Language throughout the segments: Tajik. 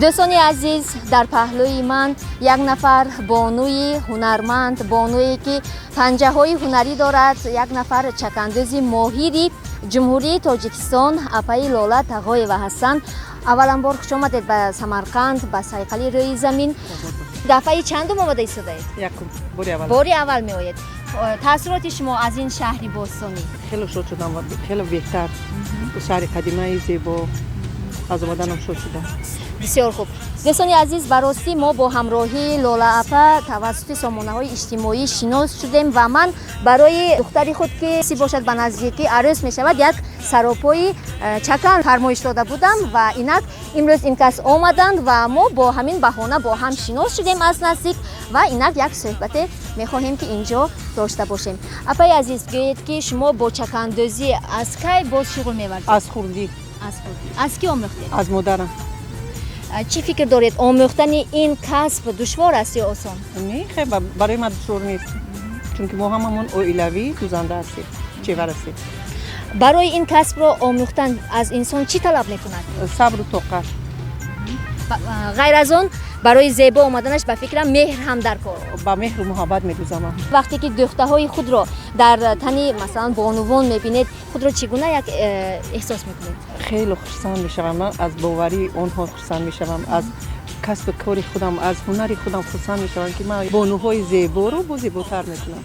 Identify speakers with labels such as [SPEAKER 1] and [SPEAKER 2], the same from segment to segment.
[SPEAKER 1] дӯстони азиз, дар паҳлӯи ман як нафар бонуи ҳунарманд, бонуе ки панҷаҳои ҳунарӣ дорад, як нафар чакандӯзи моҳири ҷумҳурии Тоҷикистон Апаи Лола Тағоева ҳастанд. Аввалан бор хуш омадед ба Самарқанд, ба сайқали рӯи замин. дафъаи чандум омада истодаед?
[SPEAKER 2] Якум,
[SPEAKER 1] бори аввал меоед. таъссуроти шумо аз ин шаҳри бостонӣ?
[SPEAKER 2] хеле шод шудам, хеле беҳтар. шаҳри қадимаи зебо, аз омаданам шод шудам.
[SPEAKER 1] бисёр хуб. дӯстони азиз, ба ростӣ мо бо ҳамроҳии Лола Апа тавассути сомонаҳои иҷтимоӣ шинос шудем ва ман барои духтари худ ки си бошад ба наздикӣ арӯз мешавад, як саропои чакан фармоиш дода будам ва инак имрӯз ин кас омаданд ва мо бо ҳамин баҳона бо ҳам шинос шудем аз наздик ва инак як суҳбате мехоҳем ки инҷо дошта бошем. Апаи азиз, гӯед ки шумо бо чакандӯзӣ аз кай боз шуғул меварзед?
[SPEAKER 2] Аз хурдӣ.
[SPEAKER 1] Аз ки омӯхтед?
[SPEAKER 2] Аз модарам.
[SPEAKER 1] чӣ фикр доред, омӯхтани ин касб душвор аст ё осон?
[SPEAKER 2] Не, хеле барои ман душвор нест, чунки мо ҳамамон оилавӣ дузанда ҳастем, чевар ҳастем.
[SPEAKER 1] барои ин касбро омӯхтан аз инсон чӣ талаб мекунад?
[SPEAKER 2] Сабру тоқат.
[SPEAKER 1] ғайр аз он барои зебо омаданаш ба фикрам меҳр ҳам дар кор.
[SPEAKER 2] Ба меҳру муҳаббат медузамам.
[SPEAKER 1] вақте ки дӯхтаҳои худро дар тани масалан бонувон мебинед, худро чӣ гуна як эҳсос мекунед?
[SPEAKER 2] хеле хурсанд мешавам, ман аз боварии онҳо хурсанд мешавам, аз касби кори худам, аз ҳунари худам хурсанд мешавам ки ман бонуҳои зеборо бо зеботар мекунам.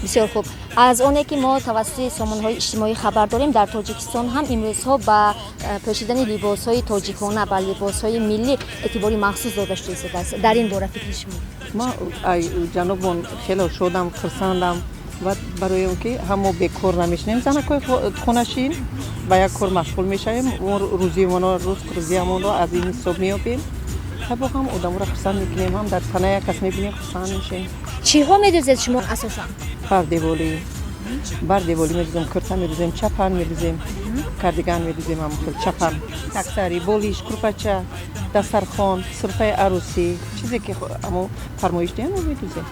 [SPEAKER 1] бисёр хуб. аз оне ки мо тавассути сомонаҳои иҷтимоӣ хабар дорем, дар Тоҷикистон ҳам имрӯзҳо ба пӯшидани либосҳои тоҷикона, ба либосҳои миллӣ эътибори махсус дода шуда истодааст. дар ин бора фикри шумо?
[SPEAKER 2] ман ҷанобон хеле шодам, хурсандам ва барои он ки ҳамо бекор намешинем, занакои хонашин ба як кор машғул мешавем, рӯзиамонро аз ин ҳисоб меёбем. табо ҳам одаморо хурсанд мекунем, ҳам дар тана як кас мебинем хурсанд мешавем.
[SPEAKER 1] чиҳо медӯзед шумо асосан?
[SPEAKER 2] бардеволӣ медӯзем, курта медӯзем, чапан медӯзем, кардиган медӯзем, чапан, таксари, болиш, курпача, дастархон, сурфаи арӯсӣ, чизе ки амо фармоиш диҳем медӯзем.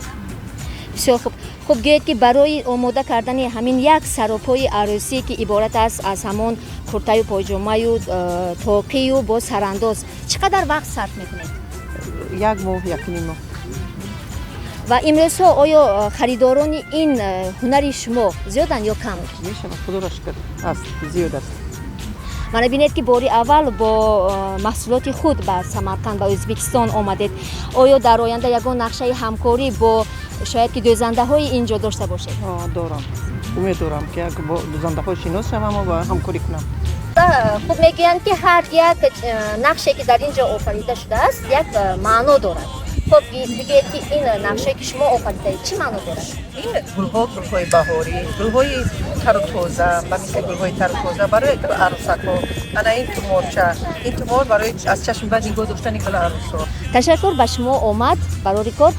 [SPEAKER 1] бисёр хуб. хуб гӯед ки барои омода кардани ҳамин як саропои арӯсӣ ки иборат аст аз ҳамон куртаю поҷомаю тоқию бо сарандоз, чӣ қадар вақт сарф мекунед?
[SPEAKER 2] як моҳ, якним моҳ.
[SPEAKER 1] ва имрӯзҳо оё харидорони ин ҳунари шумо зиёданд ё кам?
[SPEAKER 2] мешавад, худоро шукр, аст, зиёд аст.
[SPEAKER 1] мана бинед ки бори аввал бо маҳсулоти худ ба Самарқанд, ба Ӯзбекистон омадед. оё дар оянда ягон нақшаи ҳамкорӣ бо шояд ки дӯзандаҳои ин ҷо дошта бошед?
[SPEAKER 2] дорам, умед дорам ки бо дӯзандаҳо шинос шавам ва ҳамкорӣ кунам.
[SPEAKER 1] хуб мегӯянд ки ҳар як нақше ки дар ин ҷо офарида шудааст як маъно дорад. хуб бигӯед ки ин нақшае ки шумо офаридаед чӣ маъно дорад?
[SPEAKER 2] ин гулҳои баҳорӣ, гулҳои тару тоза, ба мисли гулҳои тару тоза барои арӯсакҳо, ана ин туморча, ин тумор барои аз чашмбанд нигоҳ доштани гули арӯсҳо.
[SPEAKER 1] ташаккур, ба шумо омад барори кор.